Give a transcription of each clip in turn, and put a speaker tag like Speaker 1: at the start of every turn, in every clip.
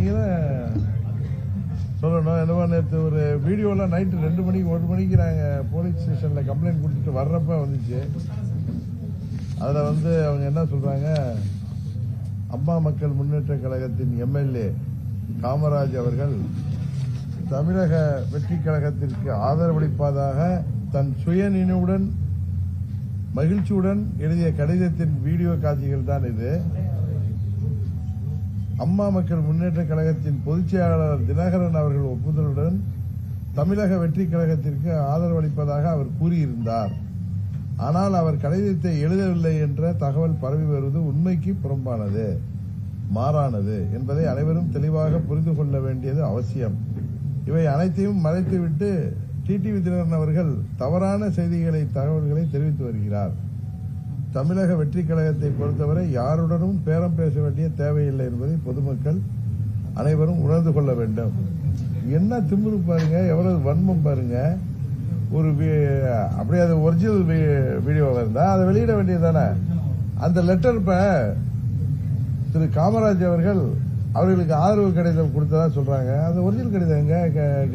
Speaker 1: நீங்க தான் சொல்லணும். என்னவோ நேற்று ஒரு வீடியோலாம் நைட்டு 2 மணிக்கு 1 மணிக்கு நாங்கள் போலீஸ் ஸ்டேஷனில் கம்ப்ளைண்ட் கொடுத்துட்டு வர்றப்ப வந்துச்சு. அதில் அவங்க என்ன சொல்கிறாங்க, அம்மா மக்கள் முன்னேற்ற கழகத்தின் எம்எல்ஏ காமராஜ் அவர்கள் தமிழக வெற்றி கழகத்திற்கு ஆதரவளிப்பதாக தன் சுயநினைவுடன் மகிழ்ச்சியுடன் எழுதிய கடிதத்தின் வீடியோ காட்சிகள் தான் இது. அம்மா மக்கள் முன்னேற்ற கழகத்தின் பொதுச் செயலாளர் தினகரன் அவர்கள் ஒப்புதலுடன் தமிழக வெற்றி கழகத்திற்கு ஆதரவளிப்பதாக அவர் கூறியிருந்தார். ஆனால் அவர் கடிதத்தை எழுதவில்லை என்ற தகவல் பரவி வருவது உண்மைக்கு புறம்பானது, மாறானது என்பதை அனைவரும் தெளிவாக புரிந்து கொள்ள வேண்டியது அவசியம். இவை அனைத்தையும் மறைத்துவிட்டு டிடிவி தினகரன் அவர்கள் தவறான தகவல்களை தெரிவித்து வருகிறார். தமிழக வெற்றி கழகத்தை பொறுத்தவரை யாருடனும் பேரம் பேச வேண்டிய தேவையில்லை என்பதை பொதுமக்கள் அனைவரும் உணர்ந்து கொள்ள வேண்டும். என்ன திமிரு பாருங்க, எவ்வளவு வன்மம் பாருங்க. ஒரு அப்படியே அது ஒரிஜினல் வீடியோ இருந்தா அதை வெளியிட வேண்டியதானே. அந்த லெட்டர் இப்ப திரு காமராஜ் அவர்களுக்கு ஆதரவு கடிதம் கொடுத்ததா சொல்றாங்க. அது ஒரிஜினல் கடிதம் எங்க?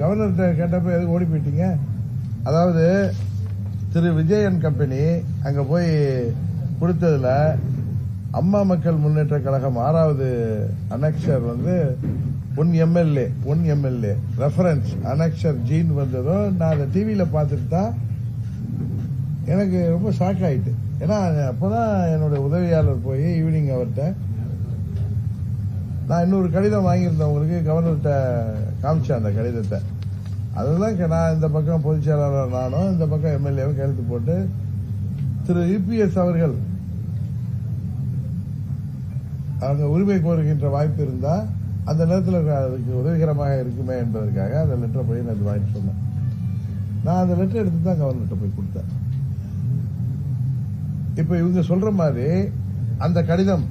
Speaker 1: கவர்னர்கிட்ட கேட்டப்ப எதுக்கு ஓடி போயிட்டீங்க? அதாவது திரு விஜயன் கம்பெனி அங்க போய் கொடுத்ததுல அம்மா மக்கள் முன்னேற்ற கழகம் 6வது annexure one MLA reference annexure ஜீன் வந்ததும் நான் அதை டிவியில பார்த்துட்டு தான் எனக்கு ரொம்ப ஷாக் ஆயிட்டு. ஏன்னா அப்பதான் என்னோட உதவியாளர் போய் ஈவினிங் அவர்கிட்ட நான் இன்னொரு கடிதம் வாங்கியிருந்தேன், உங்களுக்கு கவர்னர்கிட்ட காமிச்சேன் அந்த கடிதத்தை. அதுதான் நான் இந்த பக்கம் பொதுச் செயலாளர் நானும் இந்த பக்கம் எம்எல்ஏவும் கையெழுத்து போட்டு திரு இபிஎஸ் அவர்கள் அவங்க உரிமை கோருகின்ற வாய்ப்பு இருந்தா அந்த நேரத்தில் அதுக்கு உதவிகரமாக இருக்குமே என்பதற்காக அந்த லெட்டரை போய் நான் வாங்கிட்டு சொன்னேன். நான் அந்த லெட்டர் எடுத்து தான் கவர்னர்கிட்ட போய் கொடுத்தேன். இப்ப இவங்க சொல்ற மாதிரி அந்த கடிதம்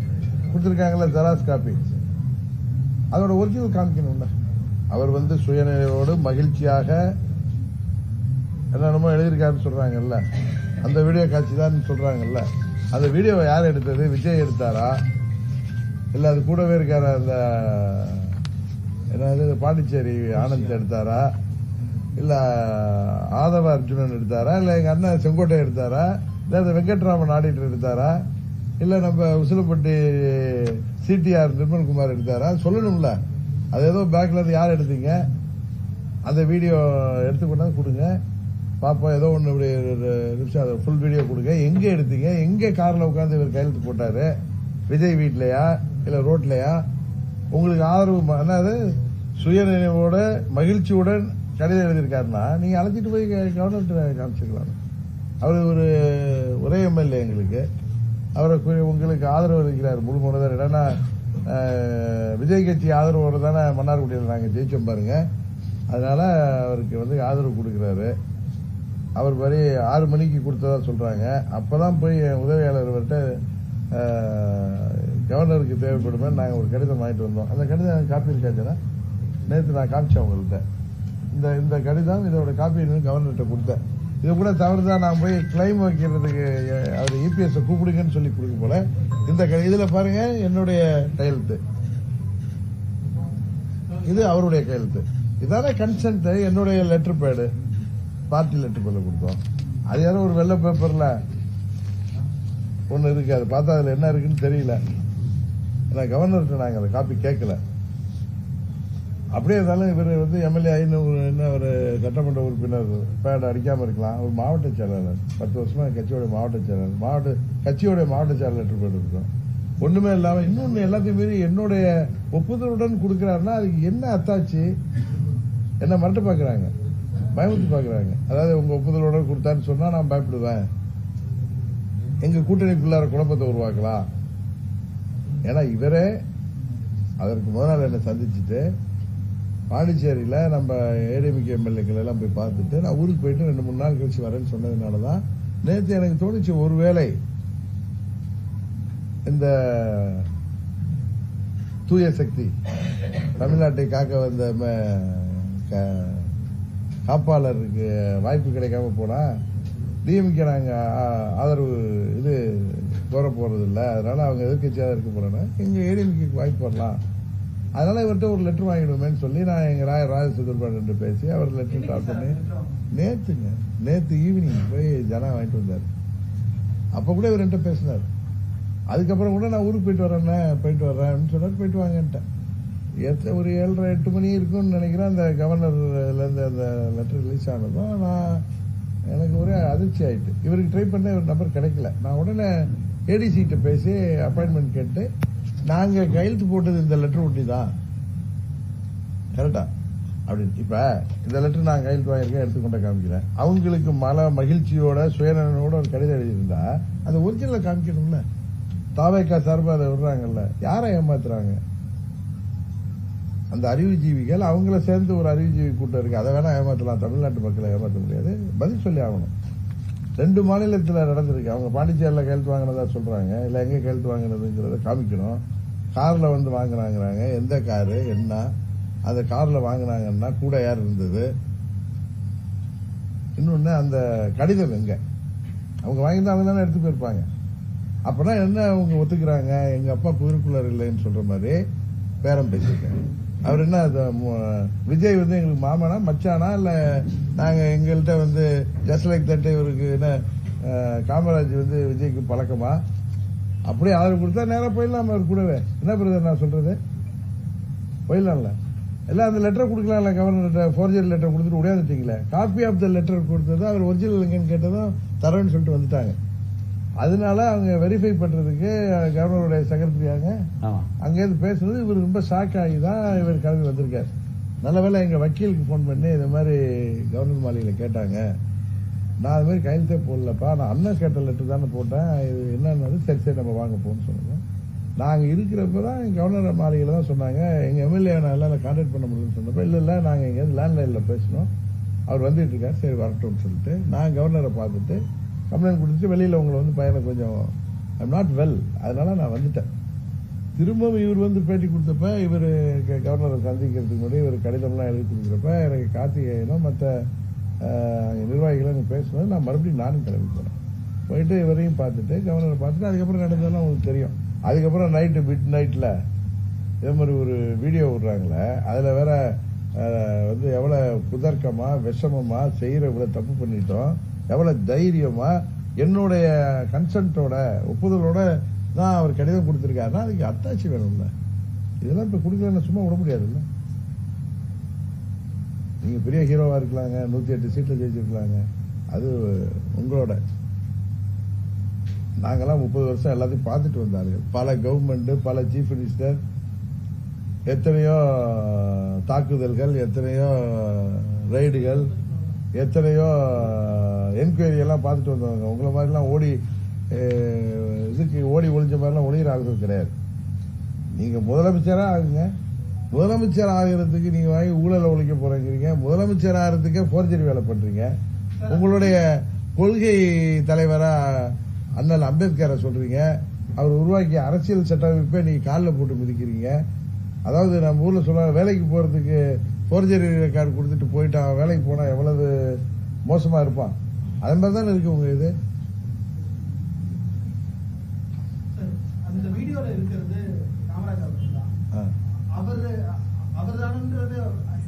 Speaker 1: கொடுத்திருக்காங்களா ஜெராக்ஸ் காப்பி, அதோட ஒரிஜினல் காமிக்கணும்ல. அவர் சுயநிலையோடு மகிழ்ச்சியாக என்னென்னமோ எழுதியிருக்காருன்னு சொல்றாங்கல்ல, அந்த வீடியோ காட்சி தான் சொல்றாங்கல்ல. அந்த வீடியோவை யார் எடுத்தது? விஜய் எடுத்தாரா? இல்ல அது கூடவே இருக்கார அந்த என்னது பாண்டிச்சேரி ஆனந்த் எடுத்தாரா? இல்ல ஆதவ அர்ஜுனன் எடுத்தாரா? இல்ல எங்க அண்ணன் செங்கோட்டை எடுத்தாரா? இல்ல அந்த வெங்கட்ராமன் ஆடிட்டர் எடுத்தாரா? இல்ல நம்ம உசிலப்பட்டி சிடிஆர் நிர்மல்குமார் எடுத்தாரா? சொல்லணும்ல. அது ஏதோ பேக்ல இருந்து யார் எடுத்தீங்க? அந்த வீடியோ எடுத்துக்கொண்டாந்து கொடுங்க பாப்பா. ஏதோ ஒன்று இப்படி நிமிஷம் அதை ஃபுல் வீடியோ கொடுங்க. எங்க எடுத்தீங்க? எங்க கார்ல உட்காந்து இவர் கையெழுத்து போட்டாரு? விஜய் வீட்லயா இல்ல ரோட்லயா? உங்களுக்கு ஆதரவு என்னது சுயநினைவோட மகிழ்ச்சியுடன் கடிதம் எழுதியிருக்காருன்னா நீங்க அழைச்சிட்டு போய் கவர்னர்கிட்ட காமிச்சிக்கலாம். அவர் ஒரு ஒரே எம்எல்ஏ எங்களுக்கு, அவரை உங்களுக்கு ஆதரவு அளிக்கிறார் முழு மனதர். ஏன்னா விஜய் கட்சி ஆதரவோடு தானே மன்னார்குடியில் நாங்கள் ஜெயிச்சோம் பாருங்க. அதனால அவருக்கு ஆதரவு கொடுக்கிறாரு. அவர் மாதிரி 6 மணிக்கு கொடுத்ததா சொல்றாங்க. அப்பதான் போய் உதவியாளர் கவர்னருக்கு தேவைப்படுமே நாங்கள் ஒரு கடிதம் வாங்கிட்டு வந்தோம். அந்த கடிதம் காப்பி இருக்காச்சுன்னா நேற்று நான் காமிச்சேன் உங்கள்கிட்ட. இந்த கடிதம் இதோட காப்பி கவர்னர்கிட்ட கொடுத்தேன். இது கூட தவறுதான். நான் போய் கிளைம் வைக்கிறதுக்கு அவர் இபிஎஸ் கூப்பிடுங்கன்னு சொல்லி கொடுக்க போல. இந்த இதுல பாருங்க என்னுடைய கையெழுத்து, இது அவருடைய கையெழுத்து. இதான கன்சென்ட். என்னுடைய லெட்டர் பேடு பார்ட்டி லெட்டர் பேர்ல கொடுத்தோம். அது யாரும் ஒரு வெள்ளை பேப்பர்ல ஒண்ணு இருக்கு, அது பார்த்தா அதுல என்ன இருக்குன்னு தெரியல. கவர்னர்கிட்ட நாங்க அந்த காப்பி கேட்கல. அப்படியே இருந்தாலும் இவர் எம்எல்ஏ என்ன ஒரு சட்டமன்ற உறுப்பினர் பேட் அடிக்காம இருக்கலாம். ஒரு மாவட்ட செயலாளர் 10 வருஷமா கட்சியோட மாவட்ட செயலாளர், கட்சியோட மாவட்ட செயலாளர் லெட்டர் பேட் இருக்கும். ஒண்ணுமே இல்லாம இன்னொன்னு எல்லாத்தையும் மீறி என்னுடைய ஒப்புதலுடன் கொடுக்கிறாருன்னா அதுக்கு என்ன அத்தாச்சு? என்ன மறட்டு பாக்குறாங்க, பயமுத்தி பாக்குறாங்க. அதாவது உங்க ஒப்புதலோட கொடுத்தான்னு சொன்னா நான் பயப்படுவேன், எங்க கூட்டணிக்குள்ளார குழப்பத்தை உருவாக்கலாம். ஏன்னா இவரே அதற்கு முதல் நாள் என்ன சந்திச்சுட்டு பாண்டிச்சேரியில நம்ம ஏடிஎம்கே எம்எல்ஏக்கள் எல்லாம் போய் பார்த்துட்டு நான் ஊருக்கு போயிட்டு 2-3 நாள் கழிச்சு வரேன்னு சொன்னதுனாலதான் நேற்று எனக்கு தோணுச்சு, ஒருவேளை இந்த தூய சக்தி தமிழ்நாட்டை காக்க வந்த காப்பாளருக்கு வாய்ப்பு கிடைக்காம போனா டிஎம்கே நாங்க ஆதரவு கோர போறது இல்லை, அதனால அவங்க எதிர்கட்சியாக இருக்க போறேன்னா எங்க ஏடிஎம்கேக்கு வாய்ப்பு வரலாம் அதனால இவர்கிட்ட ஒரு லெட்டர் வாங்கிடுவோமேன்னு சொல்லி நான் எங்க ராஜசுதர்பாடு பேசி அவர் லெட்டர் டாப் பண்ணி நேத்து ஈவினிங் போய் ஜனம் வாங்கிட்டு வந்தார். அப்ப கூட இவர் என்கிட்ட பேசினார். அதுக்கப்புறம் கூட நான் ஊருக்கு போயிட்டு வரேன்னு சொன்னார். போயிட்டு வாங்கன்ட்டேன். ஒரு 7:30 8 மணி இருக்கும்னு நினைக்கிறேன். அந்த கவர்னர்ல இருந்து அந்த லெட்டர் ரிலீஸ் ஆனதும் எனக்கு ஒரே அதிர்ச்சி ஆயிட்டு. இவருக்கு ட்ரை பண்ண ஒரு நம்பர் கிடைக்கல. நான் உடனே ஏடிசிட்ட பேசி அப்பாயின்மெண்ட் கேட்டு நாங்க கையெழுத்து போட்டது இந்த லெட்டர் ஒட்டி தான் கரெக்டா அப்படின்னு. இப்ப இந்த லெட்டர் நான் கையெழுத்து வாங்கியிருக்கேன், எடுத்துக்கொண்ட காமிக்கிறேன். அவங்களுக்கு மகிழ்ச்சியோட சுயநலனோட ஒரு கடிதம் எழுதியிருந்தா அந்த ஒரிஜினலை காமிக்கணும்ல. தாவேக்கா சார்பா அதை விடுறாங்கல்ல, யாரை ஏமாத்துறாங்க? அந்த அறிவுஜீவிகள் அவங்கள சேர்ந்து ஒரு அறிவுஜீவி கூட்டம் இருக்கு, அதை வேணா ஏமாத்தலாம். தமிழ்நாட்டு மக்களை ஏமாற்ற முடியாது. பதில் சொல்லி ஆகணும். 2 மாநிலத்தில் நடந்திருக்கு. அவங்க பாண்டிச்சேரியில் கையெழுத்து வாங்கினதா சொல்றாங்க, இல்ல எங்க கையெழுத்து வாங்கினதுங்கிறத காமிக்கணும். கார்ல வந்து வாங்கினாங்கிறாங்க. எந்த காரு, என்ன, அந்த கார்ல வாங்கினாங்கன்னா கூட யார் இருந்தது, இன்னொன்னு அந்த கடிதம் எங்க, அவங்க வாங்கிட்டு அவங்க தானே எடுத்து போயிருப்பாங்க. அப்பனா என்ன அவங்க ஒத்துக்கிறாங்க? எங்க அப்பா குதிரைக்குள்ளார் இல்லைன்னு சொல்ற மாதிரி பேரம் பேசியிருக்காங்க. அவர் என்ன விஜய் வந்து எங்களுக்கு மாமனா மச்சானா, இல்ல நாங்க எங்கள்கிட்ட வந்து ஜஸ்ட் லைக் தட் இவருக்கு என்ன காமராஜ் வந்து விஜய்க்கு பழக்கமா? அப்படியே ஆதரவு கொடுத்தா நேரம் போயிடலாம். அவர் கூடவே என்ன பிரதர் நான் சொல்றது, போயிடலாம்ல. எல்லாம் அந்த லெட்டர் கொடுக்கலாம்ல, கவர்னர் ஃபோர்ஜரி லெட்டர் கொடுத்துட்டு உடையாந்துட்டீங்களே. காப்பி ஆஃப் த லெட்டர் கொடுத்தது அவர் ஒரிஜினல் எங்கன்னு கேட்டதும் தரேன்னு சொல்லிட்டு வந்துட்டாங்க. அதனால அவங்க வெரிஃபை பண்றதுக்கு கவர்னருடைய செக்ரட்டரியாங்க அங்கேருந்து பேசுறது. இவர் ரொம்ப ஷாக் ஆகிதான் இவர் கிளம்பி வந்திருக்காரு. நல்ல வேலை எங்க வக்கீலுக்கு போன் பண்ணி இந்த மாதிரி கவர்னர் மாளிகையில கேட்டாங்க. நான் அது மாதிரி கையெழுத்தே போடலப்பா, நான் அண்ணன் கேட்ட லெட்டர் தானே போட்டேன், இது என்னன்னு சரி நம்ம வாங்க போன்னு சொன்னாங்க. நாங்க இருக்கிறப்பதான் கவர்னர் மாளிகையில தான் சொன்னாங்க, எங்க எம்எல்ஏ எல்லாம் கான்டாக்ட் பண்ண முடியும்னு சொன்னப்ப இல்ல நாங்க எங்க லேண்ட்லைன்ல பேசணும், அவர் வந்துட்டு இருக்காரு, சரி வரட்டும்னு சொல்லிட்டு நான் கவர்னரை பார்த்துட்டு கம்ப்ளைண்ட் கொடுத்துட்டு வெளியில உங்களை வந்து பையனை கொஞ்சம் ஐம் நாட் வெல், அதனால நான் வந்துட்டேன். திரும்பவும் இவர் வந்து பேட்டி கொடுத்தப்ப இவர் கவர்னரை சந்திக்கிறதுக்கு முன்னாடி இவர் கடிதம்லாம் எழுதி கொடுக்குறப்ப எனக்கு கார்த்திகேயனும் மற்ற நிர்வாகிகளும் பேசும்போது நான் மறுபடியும் நானும் கிளம்பி போனேன். போயிட்டு இவரையும் பார்த்துட்டு கவர்னரை பார்த்துட்டு அதுக்கப்புறம் நடந்ததெல்லாம் உங்களுக்கு தெரியும். அதுக்கப்புறம் நைட்டு மிட் நைட்ல இதே மாதிரி ஒரு வீடியோ விடுறாங்களே, அதுல வேற வந்து எவ்வளவு குதர்க்கமா விஷமமா செய்யற இவ்வளவு தப்பு பண்ணிட்டோம், எவ்வளவு தைரியமா என்னுடைய கன்சென்ட்டோட ஒப்புதலோட தான் அவர் கடிதம் கொடுத்திருக்காருன்னா அதுக்கு அத்தாட்சி வேணும்ல. இதெல்லாம் இப்ப கொடுக்கலன்னு சும்மா விட முடியாதுல்ல. நீங்க பெரிய ஹீரோவா இருக்கலாங்க, 108 சீட்ல ஜெயிச்சிருக்கலாங்க, அது உங்களோட. நாங்கெல்லாம் 30 வருஷம் எல்லாத்தையும் பார்த்துட்டு வந்தார்கள். பல கவர்மெண்ட், பல சீஃப் மினிஸ்டர், எத்தனையோ தாக்குதல்கள், எத்தனையோ ரெய்டுகள், எத்தனையோ என்கொயரி எல்லாம் பார்த்துட்டு வந்தவங்க. உங்களை மாதிரிலாம் ஓடி ஒளிஞ்ச மாதிரிலாம் ஒளிகிற ஆகுறது கிடையாது. நீங்க முதலமைச்சரா ஆகுங்க. முதலமைச்சர் ஆகிறதுக்கு நீங்க வாங்கி ஊழல ஒழிக்க போறீங்க. முதலமைச்சர் ஆகிறதுக்கே போர்ஜரி வேலை பண்றீங்க. உங்களுடைய கொள்கை தலைவரா அண்ணல் அம்பேத்கரை சொல்றீங்க. அவர் உருவாக்கிய அரசியல் சட்டமைப்பை நீங்க காலில் போட்டு மிதிக்கிறீங்க. அதாவது நம்ம ஊர்ல சொல்ல வேலைக்கு போறதுக்கு போர்ஜரி ரெக்கார்டு கொடுத்துட்டு போயிட்டான், வேலைக்கு போனா எவ்வளவு மோசமா இருப்பான், அது மாதிரி தானே இருக்கு உங்க இது.
Speaker 2: அந்த வீடியோல இருக்கிறது காமராஜ்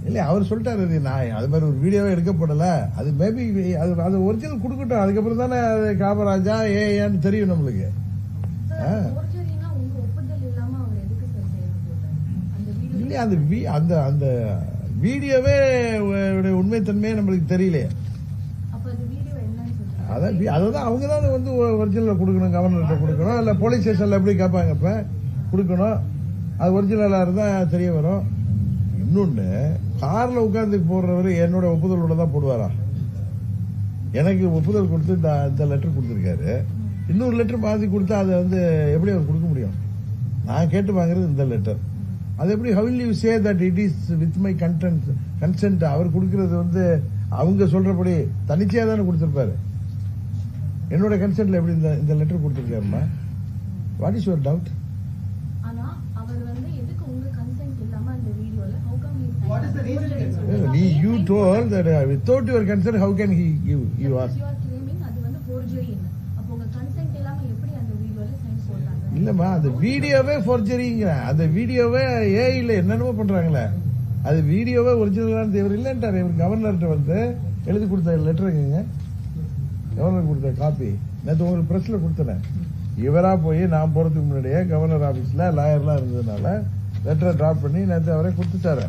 Speaker 1: இல்ல அவர் சொல்லிட்டாரு, நான் அது மாதிரி ஒரு வீடியோவே எடுக்கப்படல. அது மேபி அது ஒரிஜினல் கொடுக்கட்டும், அதுக்கப்புறம் தானே காமராஜா ஏன்னு தெரியும் நம்மளுக்கு. இல்ல அந்த அந்த வீடியோவே உண்மைத்தன்மையே நம்மளுக்கு தெரியலையே. அதான் அவங்க தான் வந்து ஒரிஜினல் கொடுக்கணும், கவர்னர்கிட்ட கொடுக்கணும், இல்ல போலீஸ் ஸ்டேஷன்ல எப்படி கேட்பாங்க இப்ப கொடுக்கணும். அது ஒரிஜினலா இருந்தா தெரிய வரும். இன்னொன்னு, கார்ல உட்கார்ந்து போடுறவரு என்னோட ஒப்புதலோட தான் போடுவாரா? எனக்கு ஒப்புதல் கொடுத்து இந்த லெட்டர் கொடுத்திருக்காரு. இன்னொரு லெட்டர் மாத்தி கொடுத்தா அதை வந்து எப்படி அவர் கொடுக்க முடியும்? நான் கேட்டு வாங்குறது இந்த லெட்டர். அது எப்படி how will you say that it is with my consent? அவர் கொடுக்கிறது வந்து அவங்க சொல்றபடி தனிச்சையா தானே கொடுத்திருப்பாரு. என்னோட கன்சென்ட்ல எப்படி இந்த லெட்டர் கொடுத்திருக்காருமா? What is your doubt?
Speaker 3: ஆனா அவர் வந்து எதுக்கு உங்க கன்சென்ட் இல்லாம அந்த வீடியோல how come
Speaker 2: what is the reason?
Speaker 1: You told that without your consent how can he give you are
Speaker 3: claiming அது வந்து forgery. அப்ப உங்க கன்சென்ட் இல்லாம எப்படி அந்த வீடியோல சைன் போட்டாங்க?
Speaker 1: இல்லம்மா அந்த வீடியோவே ஃபோர்ஜரிங்கிறேன். அந்த வீடியோவே ஏஐல என்னென்னமோ பண்றாங்களே, அது வீடியோவே ஒரிஜினலான இவர் இல்லன்றாரு. இவர் கவர்னர்கிட்ட வந்து எழுதி கொடுத்த லெட்டருங்க, கவர்னர் கொடுத்த காப்பி நேற்று உங்களுக்கு பிரஸ்ல கொடுத்தேன். இவரா போய் நான் போறதுக்கு முன்னாடியே கவர்னர் ஆபீஸ்ல லாயர்லாம் இருந்ததுனால லெட்டரை டிராப் பண்ணி நேற்று அவரே கொடுத்துட்டாரு.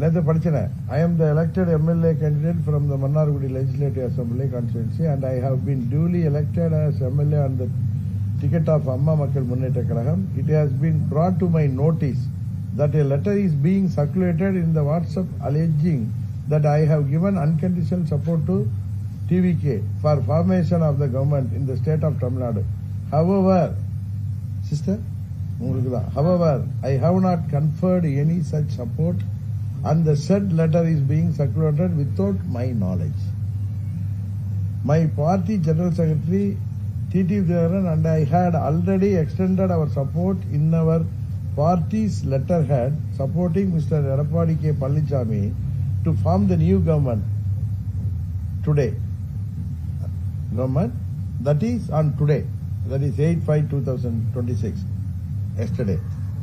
Speaker 1: நேற்று படிச்சேன். I am the elected MLA candidate from the Mannargudi Legislative Assembly constituency and I have been duly elected as MLA on the ticket of Amma Makkal Munneta Kalagam. It has been brought to my notice that a letter is being circulated in the WhatsApp alleging that I have given unconditional support to TVK for formation of the government in the state of Tamil Nadu. However, sister, however, I have not conferred any such support and the said letter is being circulated without my knowledge. My party General Secretary T.T. Vijayaran and I had already extended our support in our party's letterhead supporting Mr. Edappadi K. Pallanichami to form the new government today. Government that is on today, that is 8/5/2026. Yesterday,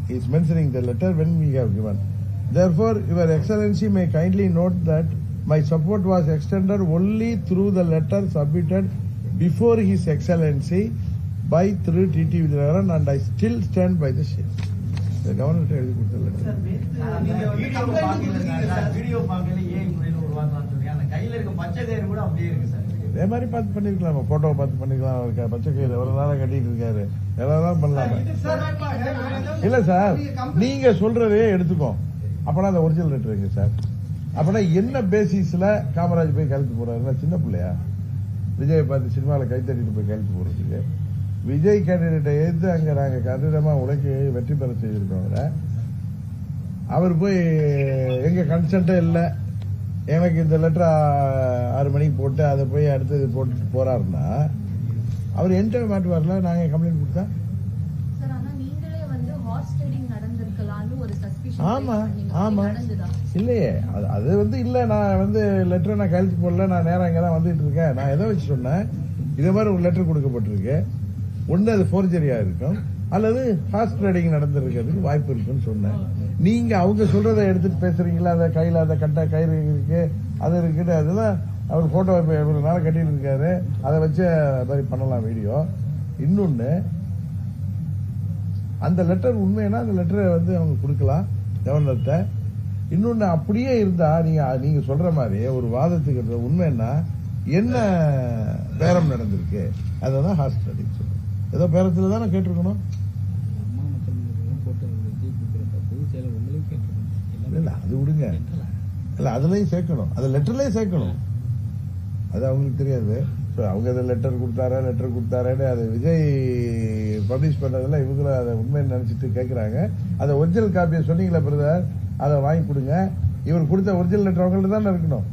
Speaker 1: he is mentioning the letter when we have given. Therefore, Your Excellency may kindly note that my support was extended only through the letter submitted before His Excellency by through T.T. Vijayaran and I still stand by the same. The governor எழுதி கொடுத்த letter.
Speaker 2: Video பார்க்கல ஏன் முறையில் உருவாக்கலாம் சொல்லி அந்த கையில இருக்க பச்சை கயிறு கூட அப்படியே இருக்கு சார்.
Speaker 1: அதே மாதிரி பார்த்து பண்ணிருக்கலாம், போட்டோவை பார்த்து பண்ணிக்கலாம். பச்சை கயிறு ஒரு நாளாக கட்டிட்டு இருக்காரு, எல்லாம் பண்ணலாமே. இல்ல சார், நீங்க சொல்றதே எடுத்துக்கோ. அப்பனா அந்த ஒரிஜினல் லெட்டர் இருக்கு சார். அப்பனா என்ன பேசிஸ்ல காமராஜ் போய் கழுத்து போறாரு? சின்ன பிள்ளையா விஜய் பார்த்து சினிமாவில் கை தட்டிட்டு போய் கழுத்து போறதுக்கு? விஜய் கேண்டிடேட்டை எதிர்த்து அங்க நாங்க கடினமா உழைக்க வெற்றி பெற செய்திருக்கோம். அவர் போய் எங்க கன்சென்டே இல்லை, எனக்கு இந்த லெட்டர் 6 மணிக்கு போட்டு அதை போய் அடுத்தது போட்டுட்டு போறாருன்னா அவர் என்கிட்ட மாட்டுவார்ல. நாங்க கம்ப்ளைண்ட் கொடுத்தா
Speaker 3: சார், ஆனா நீங்களே வந்து ஹார்ஸ் ட்ரேடிங் நடந்திருக்கலாம்னு ஒரு சஸ்பிஷன்.
Speaker 1: ஆமா ஆமா இல்லையே, அது வந்து இல்ல. நான் வந்து லெட்டரை நான் கழிச்சு போடல, நான் நேரம் இங்கதான் வந்துட்டு இருக்கேன். நான் எதை வச்சு சொன்னேன், இதே மாதிரி ஒரு லெட்டர் கொடுக்கப்பட்டிருக்கு, ஒண்ணு அது ஃபோர்ஜரியா இருக்கும் அல்லது ஹார்ஸ் ட்ரேடிங் நடந்திருக்கிறதுக்கு வாய்ப்பு இருக்குன்னு சொன்னேன். நீங்க அவங்க சொல்றதை எடுத்துட்டு பேசுறீங்களா? அந்த கையில அந்த கட்ட கயிறு இருக்கு, அது இருக்குது, அதெல்லாம் அவர் போட்டோ இவ்வளவு நாள் கட்டிட்டு இருக்காரு, அதை வச்சு மாதிரி பண்ணலாம் வீடியோ. இன்னொன்னு, அந்த லெட்டர் உண்மைன்னா அந்த லெட்டரை வந்து அவங்க கொடுக்கலாம் கவர்னர்கிட்ட. இன்னொன்னு, அப்படியே இருந்தா நீங்க சொல்ற மாதிரி ஒரு வாதத்துக்கு உண்மைன்னா என்ன பேரம் நடந்திருக்கு, அதான் ஹார்ஸ் ட்ரேடிங் சொல்றேன். ஏதோ பேரத்துல தானே கேட்டிருக்கணும். இல்ல அது விடுங்க, இல்ல அதுலயும் சேர்க்கணும், அது லெட்டர்லயும் சேர்க்கணும். அது அவங்களுக்கு தெரியாது. அவங்க அதை லெட்டர் கொடுத்தாரேன்னு அதை விஜய் பப்ளிஷ் பண்ணதுல இவங்களும் அதை உண்மைன்னு நினைச்சிட்டு கேட்கறாங்க. அதை ஒரிஜினல் காப்பியை சொன்னீங்களா பிரதர், அதை வாங்கி கொடுங்க. இவர் கொடுத்த ஒரிஜினல் லெட்டர் அவங்கள்ட்ட தானே இருக்கணும்.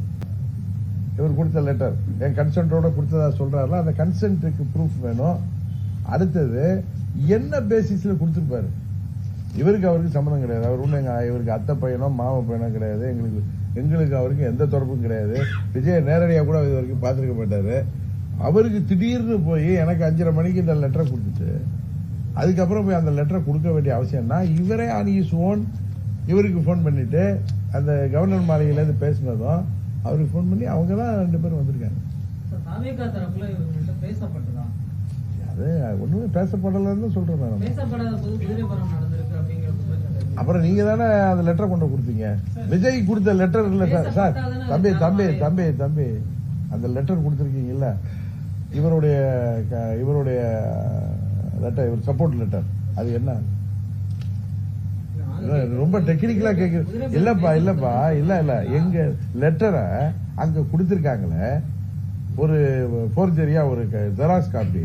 Speaker 1: இவர் கொடுத்த லெட்டர் என் கன்சென்டோட கொடுத்ததா சொல்றாருல, அந்த கன்சென்ட்டுக்கு ப்ரூஃப் வேணும். அடுத்தது, என்ன பேசிஸ்ல கொடுத்துருப்பாரு? இவருக்கு அவருக்கு சம்மந்தம் கிடையாது. அவர் ஒண்ணு இவருக்கு அத்தை பையனோ மாம பையனோ கிடையாது. எங்களுக்கு அவருக்கு எந்த தொடர்பும் கிடையாது. விஜய் நேரடியா கூட இது வரைக்கும் பார்த்திருக்க மாட்டாரு. அவருக்கு திடீர்னு போய் எனக்கு 5:30 மணிக்கு இந்த லெட்டரை கொடுத்துட்டு அதுக்கப்புறம் போய் அந்த லெட்டரை கொடுக்க வேண்டிய அவசியம்னா, இவரே ஆன் ஹிஸ் ஓன் இவருக்கு போன் பண்ணிட்டு அந்த கவர்னர் மாளிகையில இருந்து பேசினதும் அவருக்கு போன் பண்ணி அவங்க தான் 2 பேரும் வந்திருக்காங்க. அது ஒண்ணுமே பேசப்படலன்னு சொல்றேன் நான். அப்புறம் நீங்க தானே அந்த லெட்டரை கொண்டு கொடுத்தீங்க. விஜய் கொடுத்த லெட்டர் இல்ல சார். தம்பி அந்த லெட்டர் கொடுத்திருக்கீங்கல்ல, இவருடைய லெட்டர், இவர் சப்போர்ட் லெட்டர், அது என்ன? ரொம்ப டெக்னிக்கலா கேக்குது. இல்லப்பா இல்ல எங்க லெட்டரை அங்க கொடுத்திருக்காங்களே, ஒரு போர்ஜரியா ஒரு ஜெராக்ஸ் காப்பி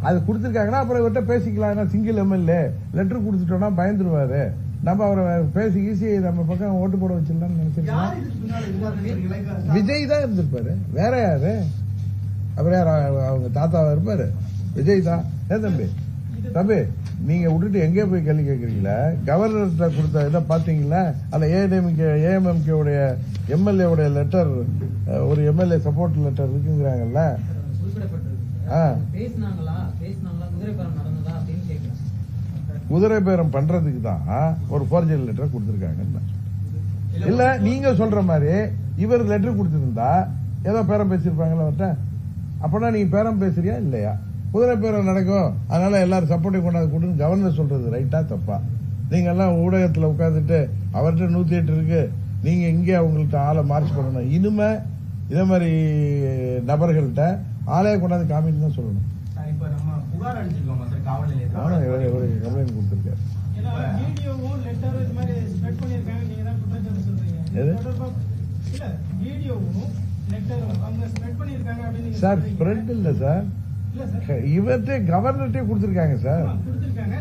Speaker 1: அது கொடுத்திருக்காங்கன்னா அப்புறம் இவர்கிட்ட பேசிக்கலாம். சிங்கிள் எம்எல்ஏ லெட்டர் கொடுத்துட்டோம்னா பயந்துருவாரு, நம்ம அவரை பேசி ஈஸி நம்ம பக்கம் ஓட்டு போட வச்சிடலாம்னு நினைச்சிருக்கோம். விஜய் தான் இருந்திருப்பாரு, வேற யாரு? அப்புறம் யார் அவங்க தாத்தாவா இருப்பாரு? விஜய் தான். ஏன் தம்பி நீங்க விட்டுட்டு எங்கே போய் கேள்வி கேட்கறீங்களா? கவர்னர்கிட்ட கொடுத்த இதை பாத்தீங்களா? அந்த ஏஎம்எம்கே உடைய எம்எல்ஏ உடைய லெட்டர், ஒரு எம்எல்ஏ சப்போர்ட் லெட்டர் இருக்குங்கிறாங்கல்ல.
Speaker 2: பேசினாங்களா குதிரைப்பரம் நடந்தது
Speaker 1: குதிரை பேரம் பண்றதுக்கு தான் ஒரு ஃபோர்ஜரி லெட்டர் கொடுத்திருக்காங்க. இல்ல நீங்க சொல்ற மாதிரி இவர் லெட்டர் கொடுத்திருந்தா ஏதோ பேரம் பேசிருப்பாங்களா அவர்கிட்ட? அப்பனா நீங்க பேரம் பேசுறியா இல்லையா? குதிரை பேரம் நடக்கும், அதனால எல்லாரும் சப்போர்ட்டை கொண்டாந்து கொடுன்னு கவர்னர் சொல்றது ரைட்டா தப்பா? நீங்க எல்லாம் ஊடகத்துல உட்காந்துட்டு அவர்கிட்ட 108 இருக்கு, நீங்க இங்கே அவங்கள்ட்ட ஆளை மார்ச் பண்ணணும். இனிமே இதே மாதிரி நபர்கள்ட்ட ஆளைய கொண்டாந்து காமின்னு தான் சொல்லணும்.
Speaker 2: இப்ப நம்ம புகார் அளிச்சிருக்கோம் சார் காவல் நிலையத்தில்.
Speaker 1: ஆனா கம்ப்ளைண்ட் கொடுத்திருக்காரு.
Speaker 4: வீடியோவும் லெட்டரும் இது மாதிரி ஸ்ப்ரெட் பண்ணிருக்காங்க, நீங்க தான் குற்றச்சாட்டு சொல்றீங்க.
Speaker 1: எது?
Speaker 4: இல்ல வீடியோவும் லெட்டரும் அவங்க ஸ்ப்ரெட் பண்ணிருக்காங்க அப்படின்னு
Speaker 1: சார் ஸ்ப்ரெட் இல்ல சார்,
Speaker 4: இல்ல சார்
Speaker 1: இவர்கிட்ட கவர்னர்ட்டே கொடுத்திருக்காங்க சார்.
Speaker 4: கொடுத்திருக்காங்க.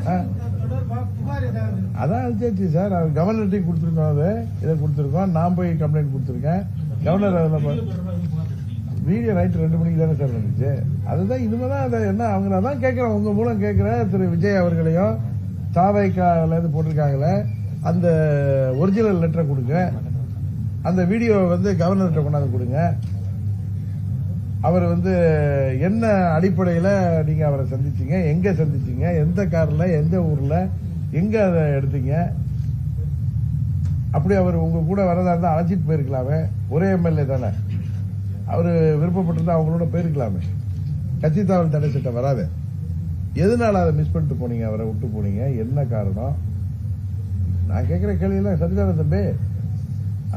Speaker 4: தொடர்பா புகார் ஏதாவது?
Speaker 1: அதான் அழிச்சாச்சு சார், அவர் கவர்னர்ட்டே கொடுத்திருக்கோம். அது இதை கொடுத்திருக்கோம். நான் போய் கம்ப்ளைண்ட் கொடுத்திருக்கேன். கவர்னர் அதில் வீடியோ நைட் 2 மணிக்கு தானே சார் வந்துச்சு. அதுதான் இனிமேதான் அதை என்ன அவங்க தான் கேட்கிறேன், உங்க மூலம் கேட்கிறேன். திரு விஜய் அவர்களையும் தாவைக்கால இருந்து போட்டிருக்காங்களே அந்த ஒரிஜினல் லெட்டரை கொடுங்க, அந்த வீடியோ வந்து கவர்னர்கிட்ட கொண்டாந்து கொடுங்க. அவர் வந்து என்ன அடிப்படையில நீங்க அவரை சந்திச்சீங்க, எங்க சந்திச்சீங்க, எந்த கார்ல, எந்த ஊர்ல, எங்க அதை எடுத்தீங்க? அப்படி அவர் உங்க கூட வரதா இருந்தா அழைச்சிட்டு போயிருக்கலாமே. ஒரே எம்எல்ஏ தானே, அவரு விருப்பப்பட்டிருந்தா அவங்களோட போயிருக்கலாமே. கட்சி தாவல் தடை சட்டம் வராது. எதனால அதை மிஸ் பண்ணிட்டு போனீங்க, அவரை விட்டு போனீங்க, என்ன காரணம்? நான் கேட்கிற கேள்வியெல்லாம் சரிதான தம்பி?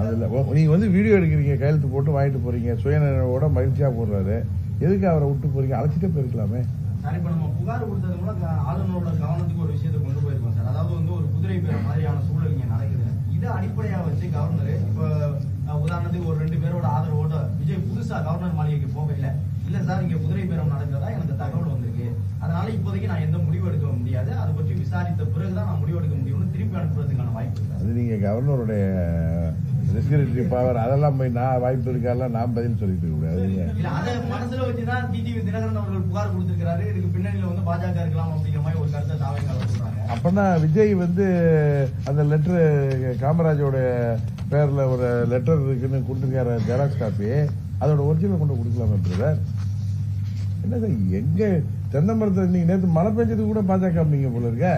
Speaker 1: அதுல நீங்க வந்து வீடியோ எடுக்கிறீங்க, கையெழுத்து போட்டு வாங்கிட்டு போறீங்க, சுயநினைவோட மகிழ்ச்சியா போடுறாரு, எதுக்கு அவரை விட்டு போறீங்க? அழைச்சிட்டே போயிருக்கலாமே.
Speaker 2: சார் இப்ப நம்ம புகார் கொடுத்தது மூலம் ஆளுநரோட கவனத்துக்கு ஒரு விஷயத்தை கொண்டு போயிருக்கோம் சார். அதாவது வந்து ஒரு குதிரை பேரம் மாதிரியான சூழல் இங்க நடக்குது. இதை அடிப்படையா வச்சு கவர்னர் இப்ப உதாரணத்துக்கு ஒரு 2 பேரோட ஆதரவோட விஜய் புதுசா கவர்னர் மாளிகைக்கு போகல, இல்ல சார் இங்க குதிரை பேரம் நடக்கிறதா எனக்கு தகவல் வந்திருக்கு, அதனால இப்போதைக்கு நான் எந்த முடிவு எடுக்க முடியாது, அதை பற்றி விசாரித்த பிறகுதான் நான் முடிவு எடுக்க முடியும்னு திருப்பி அனுப்புறதுக்கான வாய்ப்பு இருக்கு.
Speaker 1: அது நீங்க கவர்னருடைய ரெஸ்பிரேட்டரி பவர் அதெல்லாம் போய் நான் வாய்ப்பு இருக்காலாம் நான் பதில் சொல்லிட்டு கூடாது.
Speaker 2: இல்ல அதை மனசுல வச்சுதான் டிடிவி தினகரன் அவர்கள் புகார் கொடுத்திருக்கிறாரு. இதுக்கு பின்னணியில வந்து பாஜக இருக்கலாம் அப்படிங்கிற மாதிரி ஒரு கருத்தை தாவைக்கால சொல்றாங்க.
Speaker 1: அப்பனா விஜய் வந்து அந்த லெட்டர் காமராஜோட பேர்ல ஒரு லெட்டர் இருக்குன்னு கொடுத்துருக்காரு, ஜெராக்ஸ் காப்பி, அதோட ஒரிஜினல் கொண்டு கொடுக்கலாமா பிரதர்? என்னது எங்க தென்னை மரத்தில் நீங்க நேற்று மழை பெஞ்சது கூட பாஜக அப்படிங்க போல இருக்க.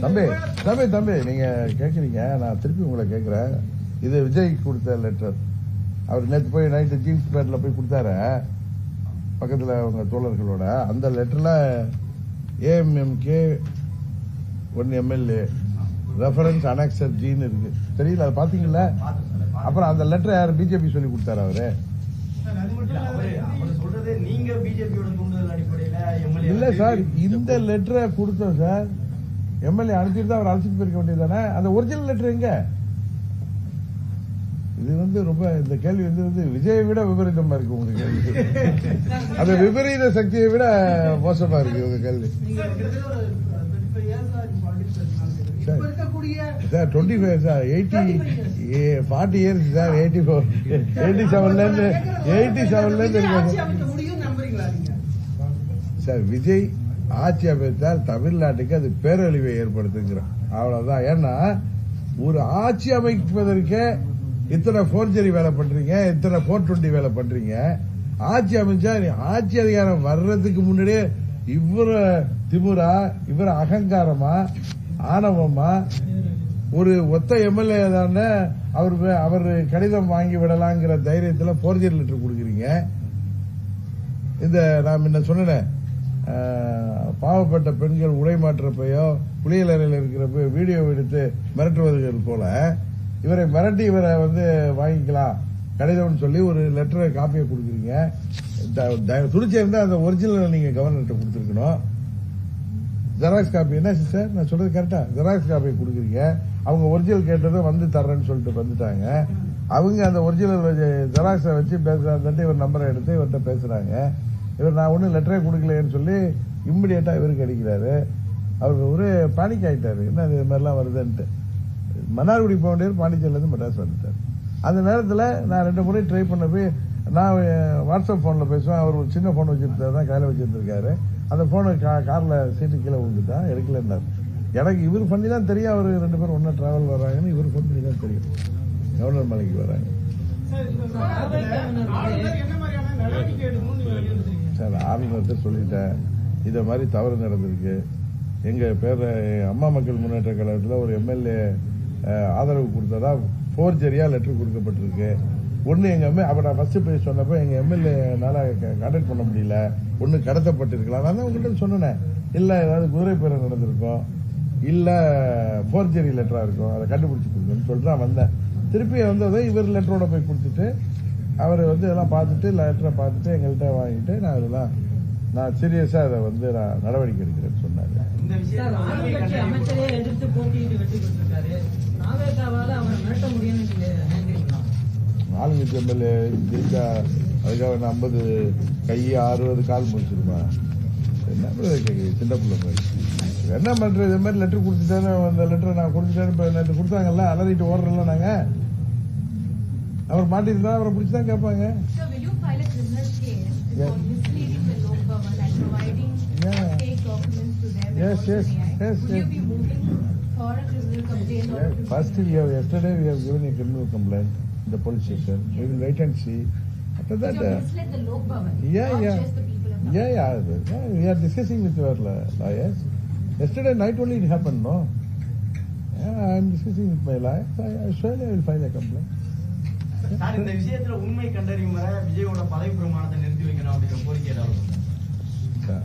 Speaker 1: தம்பி தம்பி தம்பி நீங்க கேக்குறீங்க, நான் திருப்பி உங்களை கேட்கிறேன். இது விஜய் கொடுத்த லெட்டர். அவர் நேற்று போய் நைட்டு ஜீன்ஸ் பேண்ட்ல போய் கொடுத்தாரு பக்கத்துல அவங்க தோழர்களோட. அந்த லெட்டர்ல ஏஎம்எம்கே 1 எம்எல்ஏ ரெஃபரன்ஸ் அனெக்சர் ஜீன் இருக்கு, தெரியல, அதை பாத்தீங்களா? அப்புறம் அந்த லெட்டர் யார் பிஜேபி சொல்லி கொடுத்தாரு அவரு?
Speaker 2: நீங்க பிஜேபியோட தூண்டுதல் அடிப்படையில எம்எல்ஏ
Speaker 1: இல்ல சார், இந்த லெட்டரை கொடுத்தோம் சார், எம்எல்ஏ அனுப்பிட்டு அவர் அழைச்சிட்டு போயிருக்க வேண்டியதானே. அந்த ஒரிஜினல் லெட்டர் எங்க? இது வந்து ரொம்ப இந்த கேள்வி வந்து விஜயை விட விபரீதமா இருக்கு உங்க கேள்வி. அந்த விபரீத சக்தியை விட மோசமா இருக்கு உங்க கேள்வி. சார் 25 சார் 40 இயர்ஸ் சார் 87ல இருந்து சார் விஜய் ஆட்சி அமைத்தால் தமிழ்நாட்டுக்கு அது பேரழிவை ஏற்படுத்துங்கிறோம், அவ்வளவுதான். ஏன்னா ஒரு ஆட்சி அமைப்பதற்கே இத்தனை போர்ஜரி வேலை பண்றீங்க, இத்தனை 420 வேலை பண்றீங்க. ஆட்சி அமைச்சா ஆட்சி அதிகாரம் வர்றதுக்கு முன்னாடியே இவர திமுறா, இவர அகங்காரமா, ஆணவமா, ஒரு ஒத்த எம்எல்ஏ தானே அவர் கடிதம் வாங்கி விடலாங்கிற தைரியத்தில் போர்ஜரி லெட்டர் கொடுக்குறீங்க. இந்த நான் முன்ன சொன்னேன், பாவப்பட்ட பெண்கள் உடை மாற்றப்பையோ குளியலறையில் இருக்கிறப்ப வீடியோ எடுத்து மிரட்டுவதுகள் போல இவரை மிரட்டி இவரை வந்து வாங்கிக்கலாம் கடிதம்னு சொல்லி ஒரு லெட்டரை காப்பியை கொடுக்குறீங்க. துணிச்சிருந்தா அந்த ஒரிஜினல் நீங்க கவர்னர்கிட்ட கொடுத்துருக்கணும். ஜெராக்ஸ் காப்பி என்ன சார் நான் சொல்றது கரெக்டா? ஜெராக்ஸ் காப்பி கொடுக்குறீங்க, அவங்க ஒரிஜினல் கேட்டதும் வந்து தர்றேன்னு சொல்லிட்டு வந்துட்டாங்க. அவங்க அந்த ஒரிஜினல் ஜெராக்ஸை வச்சு பேசுறாங்க, இவர் நம்பரை எடுத்து இவர்கிட்ட பேசுறாங்க. இவர் நான் ஒன்னும் லெட்டரே கொடுக்கலன்னு சொல்லி இம்மிடியேட்டா இவருக்கு அடிக்கிறாரு. அவர் ஒரு பேனிக் ஆயிட்டாரு, என்ன இது மாதிரிலாம் வருதுன்ட்டு. மன்னார்குடி போக வேண்டியவர் பாண்டிச்சேரியில இருந்து மெட்ராஸ் வந்துட்டார். அந்த நேரத்தில் நான் 2 முறை ட்ரை பண்ண போய் நான் வாட்ஸ்அப் போன்ல பேசுவேன். அவர் ஒரு சின்ன போன் வச்சிருந்தாரு தான், கையில வச்சிருந்திருக்காரு. அந்த போனை கார்ல சீட்டு கீழே விழுந்துட்டான், எடுக்கலன்னாரு. எனக்கு இவர் பண்ணி தான் தெரியும் அவர் 2 பேரும் ஒன்னா டிராவல் வர்றாங்கன்னு. இவர் போன் பண்ணி தான் தெரியும் கவர்னர் மலைக்கு வர்றாங்க. சார் ஆளுநர்கிட்ட சொல்லிட்டேன், இத மாதிரி தவறு நடந்திருக்கு, எங்க பேர் அம்மா மக்கள் முன்னேற்ற கழகத்தில் ஒரு எம்எல்ஏ ஆதரவு கொடுத்ததா போர்ஜரியா லெட்டர் கொடுக்கப்பட்டிருக்கு. ஒன்னு எங்க அப்ப நான் ஃபர்ஸ்ட் பேச சொன்னப்ப எங்க எம்எல்ஏனால கான்டாக்ட் பண்ண முடியல, ஒன்னு கடத்தப்பட்டிருக்கலாம். நான் தான் உங்ககிட்ட சொன்னேன், இல்ல ஏதாவது குதிரை பேரம் நடந்திருக்கும், இல்ல போர்ஜரி லெட்டரா இருக்கும், அதை கண்டுபிடிச்சு கொடுக்கணும்னு சொல்லிட்டு நான் வந்தேன். திருப்பி வந்ததை இவர் லெட்டரோட போய் கொடுத்துட்டு அவர் இதெல்லாம் பார்த்துட்டு லெட்டரை பார்த்துட்டு எங்கள்கிட்ட வாங்கிட்டு நான் சீரியஸா அதை நான் நடவடிக்கை எடுக்கிறேன்னு சொன்னாங்க.
Speaker 5: அமைச்சரே எதிர்த்து போட்டியிட்டு வெற்றி பெற்றிருக்காரு. நாவேகாவால அவரை மிரட்ட முடியும்னு நினைக்கிறீங்களா?
Speaker 1: ஆளுங்கட்சி எம்எல்ஏ ஜெயிச்சா அதுக்காக 50 கை 60 கால் முடிச்சிருமா? என்ன கேட்குது சின்ன பிள்ளை மாதிரி. என்ன பண்றது? இது மாதிரி லெட்டர் கொடுத்துட்டேன்னு அந்த லெட்டரை நான் கொடுத்துட்டேன்னு இப்ப நேற்று கொடுத்தாங்கல்ல, அலறிட்டு ஓடுறல நாங்க. அவர் மாட்டிருந்தா அவரை பிடிச்சுதான் கேட்பாங்க. Yes. First, yesterday we have given a criminal complaint in the police station. We will wait and see. After that, we are discussing with our lawyers. Yesterday night only it happened, no? Yeah, I am discussing with my lawyers. Surely I will file a complaint.
Speaker 2: Sir, இந்த விஷயத்துல உண்மை கண்டறியும் வரை விஜயோட பதவி பிரமாணத்தை நிறுத்தி வைக்கணும் அப்படிங்கிற கோரிக்கை ஏதாவது?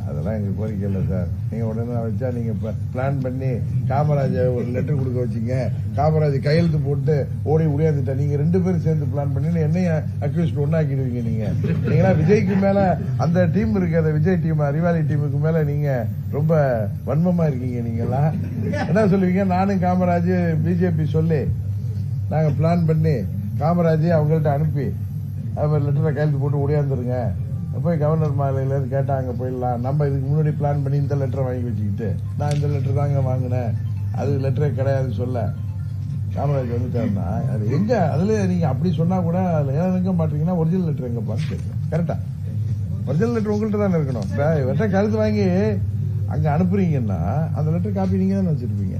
Speaker 1: அதெல்லாம் எங்க கோரிக்கை இல்லை சார். நீங்க உடனே வச்சா நீங்க பிளான் பண்ணி காமராஜ் ஒரு லெட்டர் கொடுக்க வச்சீங்க, காமராஜ் கையெழுத்து போட்டு ஓடி உடையாந்துட்டா. நீங்க 2 பேரும் சேர்ந்து பிளான் பண்ணி என்னைய அக்யூஸ்ட் ஒன்னாக்கிடுவீங்க. நீங்களா விஜய்க்கு மேல அந்த டீம் இருக்கு, அந்த விஜய் டீம் அறிவாளி டீமுக்கு மேல நீங்க ரொம்ப வன்மமா இருக்கீங்க. நீங்களா என்ன சொல்லுவீங்க? நானும் காமராஜ் பிஜேபி சொல்லி நாங்க பிளான் பண்ணி காமராஜ் அவங்கள்ட்ட அனுப்பி அவர் லெட்டரை கையெழுத்து போட்டு ஒடியாந்துருங்க, போய் கவர்னர் மாலையில இருந்து கேட்டா அங்க போயிடலாம். நம்ம இதுக்கு முன்னாடி பிளான் பண்ணி இந்த லெட்டரை வாங்கி வச்சுக்கிட்டு நான் இந்த லெட்டர் தாங்க வாங்கினேன், அது லெட்டரே கிடையாது சொல்ல காமராஜ் வந்துட்டாருன்னா அது எங்க? அதுல நீங்க அப்படி சொன்னா கூட அதுல எங்க மாட்டீங்கன்னா ஒரிஜினல் லெட்டர் எங்க பார்த்து கேட்கணும். கரெக்டா? ஒரிஜினல் லெட்டர் உங்கள்கிட்ட தானே இருக்கணும். வெட்ட கருத்து வாங்கி அங்க அனுப்புறீங்கன்னா அந்த லெட்டர் காப்பி நீங்க தானே வச்சிருப்பீங்க.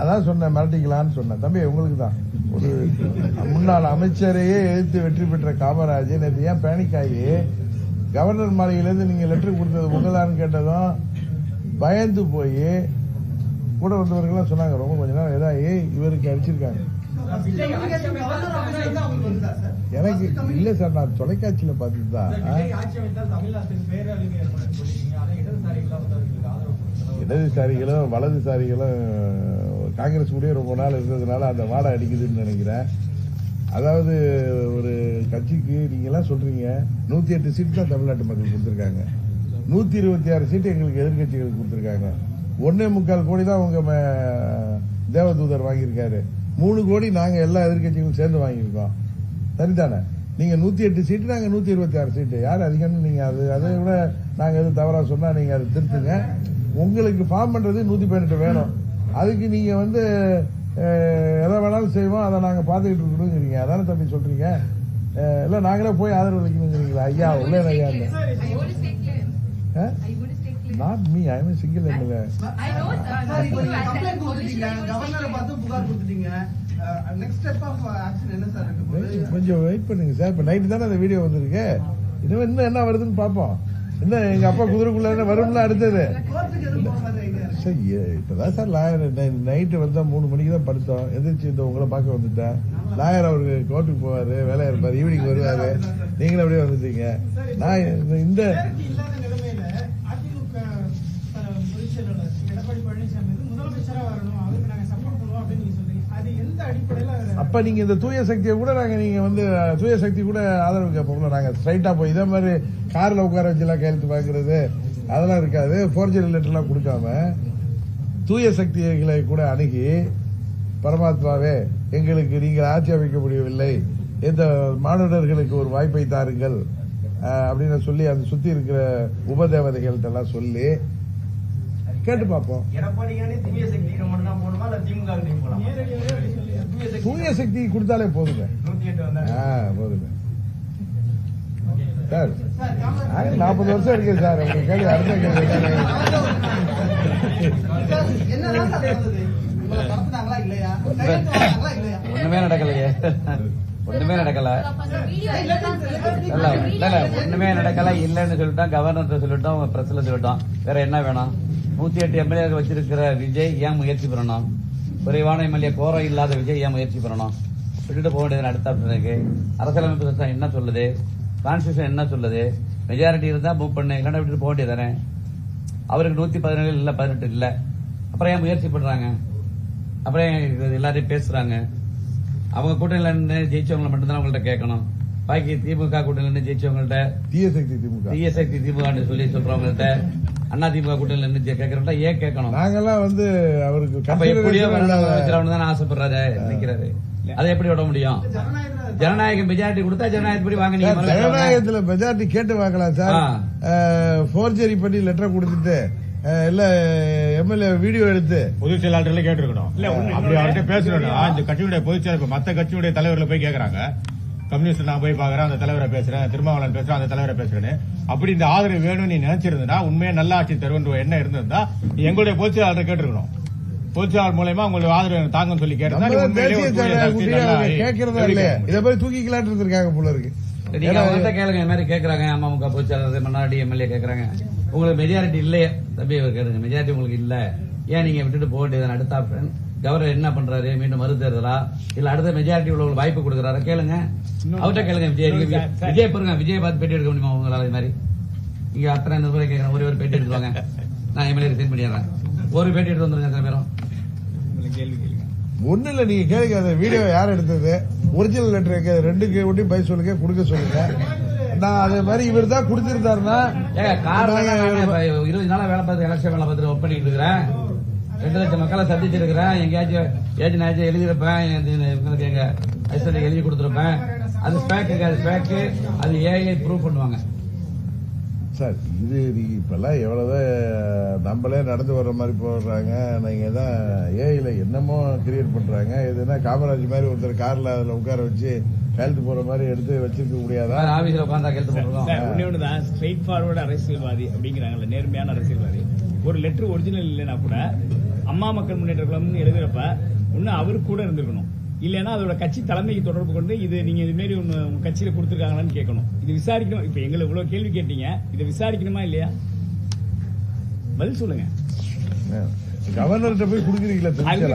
Speaker 1: அதான் சொன்னேன், மிரட்டிக்கலான்னு சொன்னேன். தம்பி உங்களுக்கு தான் ஒரு முன்னாள் அமைச்சரையே எதிர்த்து வெற்றி பெற்ற காமராஜ் நேற்று ஏன் பேனிக் ஆகி கவர்னர் மாளிகையிலிருந்து நீங்க லெட்டர் கொடுத்தது உங்களான்னு கேட்டதும் பயந்து போய் கூட வந்தவர்கள் சொன்னாங்க, ரொம்ப கொஞ்ச நேரம் ஏதாவது இவருக்கு அடிச்சிருக்காங்க. எனக்கு இல்ல சார், நான் தொலைக்காட்சியில பார்த்துதான் இடதுசாரிகளும் வலதுசாரிகளும் காங்கிரஸ் கூட ரொம்ப நாள் இருந்ததுனால அந்த வாடை அடிக்குதுன்னு நினைக்கிறேன். அதாவது ஒரு கட்சிக்கு நீங்க எல்லாம் சொல்றீங்க 108 சீட் தான் தமிழ்நாட்டு மக்கள் கொடுத்திருக்காங்க, 126 சீட்டு எங்களுக்கு எதிர்கட்சிகளுக்கு கொடுத்திருக்காங்க. 1.25 கோடி தான் உங்க தேவதூதர் வாங்கியிருக்காரு, 3 கோடி நாங்க எல்லா எதிர்கட்சிகளும் சேர்ந்து வாங்கியிருக்கோம். சரிதானே? நீங்க 108 சீட்டு, நாங்க 126 சீட்டு. யார் அதிகம்னு நீங்க அதை விட நாங்க எதுவும் தவறா சொன்னா நீங்க அதை திருத்துங்க. உங்களுக்கு ஃபார்ம் பண்றது 118 வேணும். அதுக்கு நீங்க எதை வேணாலும் செய்வோம், அதை நாங்க பாத்துக்கிட்டு இருக்கணுங்கிறீங்க. அதானே தம்பி சொல்றீங்க? இல்ல நாங்களே போய் ஆதரவு அளிக்கணுங்கிறீங்களா? ஐயா உள்ள ஐயா இல்ல. Not me, I am single MLA. கொஞ்சம் வெயிட் பண்ணுங்க சார். இப்ப நைட்டு தானே அந்த வீடியோ வந்திருக்கு. இன்னும் என்ன வருதுன்னு பாப்போம். என்ன எங்க அப்பா குதிரைக்குள்ள வரும்ல அடுத்தது. இப்பதான் சார் நைட்டு வந்தா 3 மணிக்கு தான் படுத்தோம். எதிர்த்து இந்த உங்களை பார்க்க வந்துட்டேன். லாயர் அவருக்கு கோர்ட்டுக்கு போவாரு, வேலையா இருப்பாரு, ஈவினிங் வருவாரு. நீங்களும் அப்படியே வந்துட்டீங்க. நான் இந்த அப்ப நீங்க இந்த தூய சக்தியை கூட தூய சக்தி கூட ஆதரவு கேட்போம்ல. நாங்க ஸ்ட்ரைட்டா போய் இதே மாதிரி கார்ல உட்கார வச்சுலாம் கையெழுத்து பாக்குறது அதெல்லாம் இருக்காது. போர்ஜரி லெட்டர் எல்லாம் கொடுக்காம தூய சக்திகளை கூட அணுகி பரமாத்மாவே எங்களுக்கு நீங்கள் ஆட்சி அமைக்க முடியவில்லை, இந்த மானுடர்களுக்கு ஒரு வாய்ப்பை தாருங்கள் அப்படின்னு சொல்லி அந்த சுத்தி இருக்கிற உபதேவதைகள்ட்ட எல்லாம் சொல்லி கேட்டு பார்ப்போம். தூய சக்தி கொடுத்தாலே போதுங்க. போதுங்க சார். 40 வருஷம் இருக்கு சார். உங்க கேள்வி அடுத்த கேள்வி
Speaker 6: ஒண்ணுமே நடக்கலையே. ஒண்ணுமே நடக்கல. இல்ல ஒண்ணுமே நடக்கல இல்லன்னு சொல்லிட்டோம், கவர்னர் சொல்லிட்டோம், பிரஸ்ல சொல்லிட்டோம். வேற என்ன வேணும்? 108 எம்எல்ஏ வச்சிருக்கிற விஜய் ஏன் முயற்சி பண்ணணும்? குறைவான எம்எல்ஏ கோரம் இல்லாத விஜய் ஏன் முயற்சி பண்ணணும்? விட்டுட்டு போக வேண்டியது அடுத்த ஆப்ஷனுக்கு. அரசியலமைப்பு சட்டம் என்ன சொல்லுது? கான்ஸ்டியூஷன் என்ன சொல்லுது? மெஜாரிட்டி இருந்தா மூவ் பண்ணு, இல்லைன்னா விட்டுட்டு போக வேண்டியதானே. அவருக்கு 117 இல்ல 18 இல்ல. அப்புறம் ஏன் முயற்சி பண்றாங்க? அப்புறம் எல்லாரையும் பேசுறாங்க. அவங்க கூட்டணியில இருந்து ஜெயிச்சவங்களை மட்டும்தான் அவங்கள்ட்ட கேட்கணும். பாக்கி திமுக கூட்டணியில இருந்து ஜெயிச்சவங்கள்ட்ட தீய சக்தி திமுக சொல்லி சொல்றவங்கள்ட்ட, அண்ணா திமுக கூட்டணியில இருந்து கேட்கறவங்கள்ட்ட ஏன் கேட்கணும்?
Speaker 1: நாங்கெல்லாம் வந்து அவருக்கு
Speaker 6: எப்படியோ தானே ஆசைப்படுறாரு, நினைக்கிறாரு. அதை எப்படி விட முடியும்? ஜனநாயகம் மெஜாரிட்டி கொடுத்தா ஜனநாயகப்படி வாங்கினீங்க.
Speaker 1: ஜனநாயகத்துல மெஜாரிட்டி கேட்டு வாங்கலாம் சார். போர்ஜரி பண்ணி லெட்டர் கொடுத்துட்டு இல்ல எம்எல்ஏ வீடியோ எடுத்து
Speaker 7: பொதுச் செயலாளர்ல கேட்டிருக்கணும். அப்படி அவர்கிட்ட பேசணும். இந்த கட்சியுடைய பொதுச் செயலர் மத்த கட்சியுடைய தலைவர்களை போய் கேட்கறாங்க. கம்யூனிஸ்ட் நான் போய் பாக்குறேன், அந்த தலைவரை பேசுறேன், திருமாவளவன் பேசுறேன், அந்த தலைவரை பேசுறேன்னு. அப்படி இந்த ஆதரவு வேணும்னு நீ நினைச்சிருந்தா, உண்மையா நல்ல ஆட்சி தருவன்ற என்ன இருந்திருந்தா எங்களுடைய பொதுச் செயலாளரை கேட்டிருக்கணும். பொதுச் செயலாளர் மூலமா உங்களுக்கு ஆதரவு தாங்கன்னு சொல்லி
Speaker 1: கேட்கறதா இல்லையா? இதை போய் தூக்கிக்கலான்னு இருந்திருக்காங்க போல இருக்கு.
Speaker 6: நீங்க அவங்கள்ட்ட கேளுங்க. இந்த மாதிரி கேட்கறாங்க, அமமுக பொதுச் செயலாளர் மன்னாடி எம்எல்ஏ கேட்கறாங்க, உங்களுக்கு மெஜாரிட்டி இல்லையே தம்பி, கேளுங்க, மெஜாரிட்டி உங்களுக்கு இல்ல, ஏன் நீங்க விட்டுட்டு போக வேண்டியது? அடுத்த ஆப்ஷன் கவர்னர் என்ன பண்றாரு? மீண்டும் மறு தேர்தலா இல்ல அடுத்த மெஜாரிட்டி உள்ளவங்களுக்கு வாய்ப்பு கொடுக்கறாரு? கேளுங்க, அவர்கிட்ட கேளுங்க. விஜய் பாருங்க, விஜய் பார்த்து பேட்டி எடுக்க முடியுமா உங்களால? இது மாதிரி இங்க அத்தனை நிருபரை கேட்கறேன், ஒரே ஒரு பேட்டி எடுத்துவாங்க, நான் எம்எல்ஏ ரிசைன் பண்ணிடுறேன். ஒரு பேட்டி எடுத்து வந்துருங்க அத்தனை பேரும்.
Speaker 1: ஒண்ணு இல்ல, நீங்க கேளுங்க, அந்த வீடியோ யார் எடுத்தது, ஒரிஜினல் லெட்டர் ரெண்டுக்கு ஒட்டி பை சொல்லுங்க, கொடுக்க சொல்லுங்க. நான் அதே மாதிரி இவர் தான் கொடுத்திருந்தாருன்னா
Speaker 6: 20 நாளா வேலை பார்த்து எலெக்ஷன் வேலை பார்த்து ஒர்க் பண்ணிட்டு இருக்கிறேன். 2 லட்சம் மக்களை சந்திச்சிருக்கிறேன். எங்கேயாச்சும் எழுதியிருப்பேன், எங்க ஐஸ்வர்யா எழுதி கொடுத்திருப்பேன். அது ஸ்பேக்கு, அது ஏஐ ப்ரூவ் பண்ணுவாங்க.
Speaker 1: சார் இது இப்பெல்லாம் எவ்வளவுதான் நம்மளே நடந்து வர்ற மாதிரி போடுறாங்க. நீங்க தான் ஏஐல என்னமோ கிரியேட் பண்றாங்க. இதுனா காமராஜ் மாதிரி ஒருத்தர் கார்ல அதுல உட்கார வச்சு கழுத்து போற மாதிரி எடுத்து வச்சிருக்க முடியாதா?
Speaker 6: ஆபீஸ்ல உட்கார்ந்தா கழுத்து போடுறோம்.
Speaker 8: ஒண்ணுதான் ஸ்ட்ரெயிட் ஃபார்வர்டு அரசியல்வாதி அப்படிங்கிறாங்கல்ல, நேர்மையான அரசியல்வாதி. ஒரு லெட்டர் ஒரிஜினல் இல்லைன்னா கூட அம்மா மக்கள் முன்னேற்ற கழகம்னு எழுதுறப்ப ஒண்ணு அவரு கூட இருந்திருக்கணும், இல்லைன்னா அதோட கட்சி தலைமைக்கு தொடர்பு கொண்டு இது நீங்க இது மாதிரி உங்க கட்சியில கொடுத்திருக்காங்களான்னு கேட்கணும். இது விசாரிக்கணும். இப்ப எங்களை இவ்வளவு கேள்வி கேட்டீங்க, இதை விசாரிக்கணுமா இல்லையா? பதில் சொல்லுங்க.
Speaker 1: கவர்னர்கிட்ட போய் கொடுக்குறீங்களா?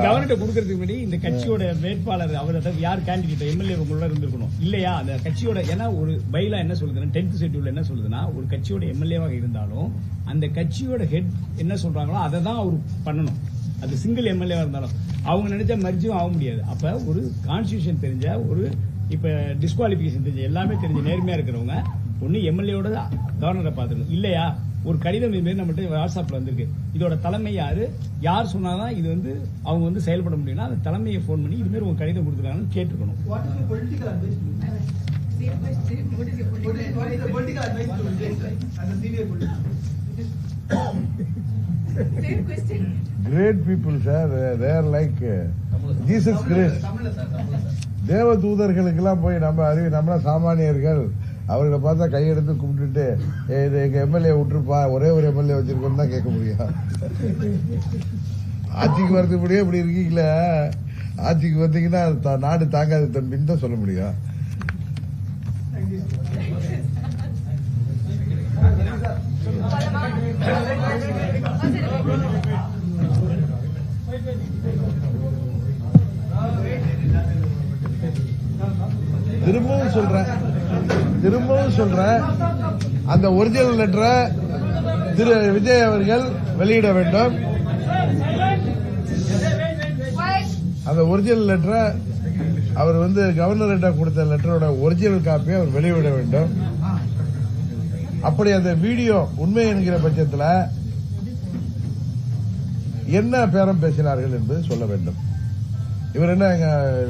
Speaker 8: கவர்னர்கிட்ட கொடுக்கறதுக்கு முன்னாடி இந்த கட்சியோட வேட்பாளர் அவர் யார் கேண்டிடேட் எம்எல்ஏ உங்களோட இருந்திருக்கணும் இல்லையா? அந்த கட்சியோட, ஏன்னா ஒரு பைலா என்ன சொல்லுதுன்னா 10th ஷெட்யூல் என்ன சொல்லுதுன்னா, ஒரு கட்சியோட எம்எல்ஏவாக இருந்தாலும் அந்த கட்சியோட ஹெட் என்ன சொல்றாங்களோ அதை தான் அவர் பண்ணணும். அது சிங்கிள் எம்எல்ஏவா இருந்தாலும் அவங்க நினைச்சா மர்ஜும் ஆக முடியாது. அப்ப ஒரு கான்ஸ்டிடியூஷன் தெரிஞ்ச, ஒரு இப்ப டிஸ்குவாலிபிகேஷன் தெரிஞ்ச, எல்லாமே தெரிஞ்ச நேர்மையா இருக்கிறவங்க ஒண்ணு எம்எல்ஏவோட கவர்னரை பாத்துக்கணும். இல்லையா ஒரு கடிதம் இது மாதிரி நம்மகிட்ட வாட்ஸ்அப்ல வந்திருக்கு, இதோட தலைமை யார் சொன்னாதான் இது அவங்க செயல்பட முடியும்னா அந்த தலைமையை போன் பண்ணி இது மாதிரி உங்க கடிதம் கொடுத்துருக்காங்கன்னு கேட்டுக்கணும்.
Speaker 1: கிரேட் பீப்புள் சார், தேர் லைக் ஜீசஸ் கிரேஸ். தேவ தூதர்களுக்கெல்லாம் போய் நம்ம சாமானியர்கள் அவர்களை பார்த்தா கையெடுத்து கும்பிட்டுட்டு இது எங்க எம்எல்ஏ விட்டுருப்பா, ஒரே ஒரு எம்எல்ஏ வச்சிருக்கோம் தான் கேட்க முடியும். ஆட்சிக்கு வரதுக்கு முடியும் இப்படி இருக்கீங்களா? ஆட்சிக்கு வந்தீங்கன்னா நாடு தாங்காது தம்பின்னு தான் சொல்ல முடியும். திரும்பவும் சொல்றேன், அந்த ஒரிஜினல் லெட்டரை திரு விஜய் அவர்கள் வெளியிட வேண்டும். அந்த ஒரிஜினல் லெட்டரை அவர் கவர்னர் கொடுத்த லெட்டரோட ஒரிஜினல் காப்பியை அவர் வெளியிட வேண்டும். அப்படி அந்த வீடியோ உண்மை என்கிற பட்சத்தில் என்ன பேரம் பேசினார்கள் என்பது சொல்ல வேண்டும். இவர் என்ன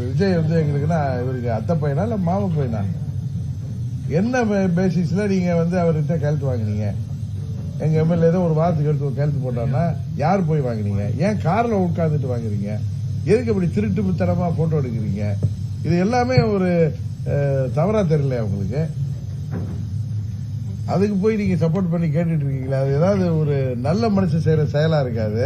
Speaker 1: விஜய் எங்களுக்குன்னா இவருக்கு அத்தை பையனா இல்ல மாமா பையனா? என்ன பேசிஸ்ல நீங்க அவர்கிட்ட கையெழுத்து வாங்கினீங்க? எங்க எம்எல்ஏ ஒரு வாரத்துக்கு எடுத்து கையெழுத்து போட்டாருன்னா யார் போய் வாங்கினீங்க? ஏன் கார்ல உட்கார்ந்துட்டு வாங்குறீங்க? எதுக்கு அப்படி திருட்டுத்தனமா போட்டோ எடுக்கிறீங்க? இது எல்லாமே ஒரு தவறா தெரியல உங்களுக்கு? அதுக்கு போய் நீங்க சப்போர்ட் பண்ணி கேட்டுட்டு இருக்கீங்களா? அது ஏதாவது ஒரு நல்ல மனுஷன் செய்யற செயலா இருக்காது.